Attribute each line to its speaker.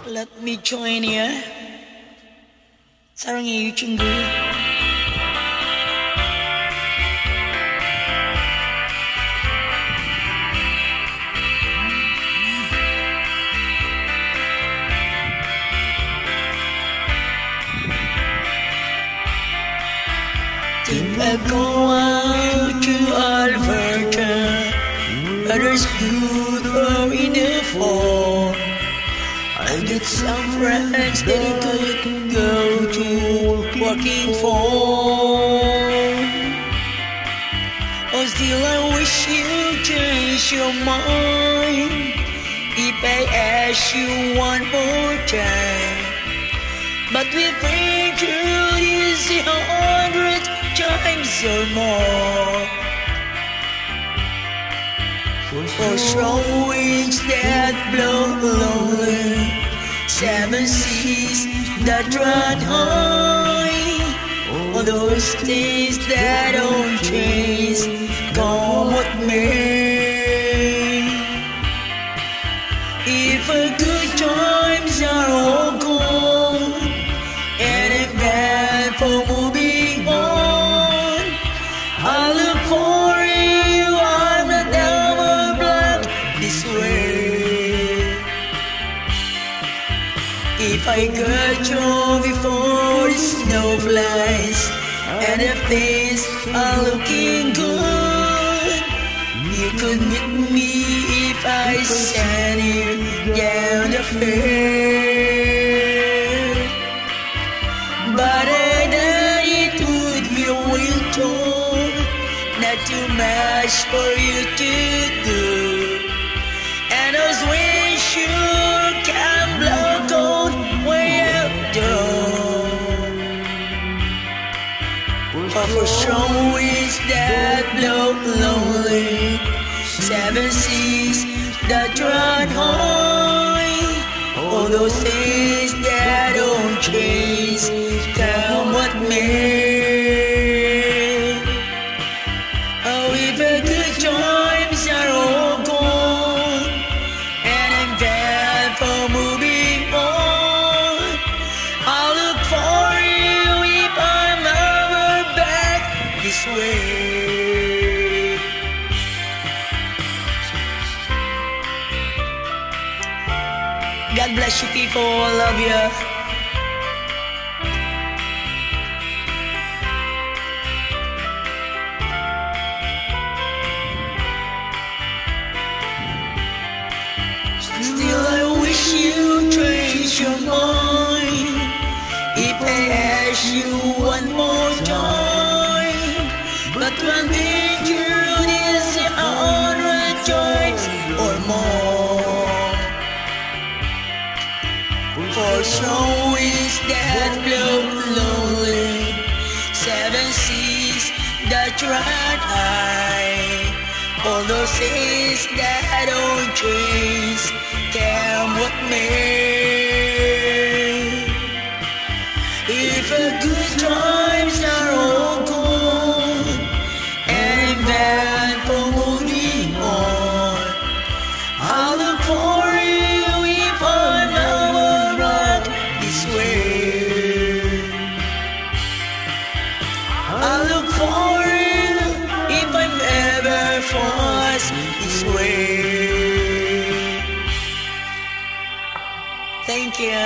Speaker 1: Let me join ya. 사랑해 유친구. Think I go out to Alberta, others good or in the fall. I get some friends that I could go to working for. Oh, still I wish you change your mind if I ask you one more time. But we've been through this 100 times or more. For strong winds that blow lonely, 7 seas that run high, all those things that don't change, come with me. If the good times are all gone and a bad for moving on, I look for you, I'm not ever black this way. If I got you before the snow flies and if things are looking good, you could meet me if I send you down the fair. But I doubt it would be a winter, not too much for you to do. And those winds sure can blow cold way out down. But for strong winds that blow lonely, 7 seas that run high, all those things that don't change, come with me. Oh, if the good times are all gone and I'm bad for moving on, I'll look for you if I'm ever back this way. God bless you people, I love you. Still I wish you change your mind if I ask you one more time. But one thing true is 100 times or more. For strong winds that blow lonely, 7 seas that run high, all those things that don't change, come with me. If the good times are all gone and I'm bad for moving on, I'll look for you if I'm ever rock this way. I'll look for you if I'm ever forced this way. Thank you.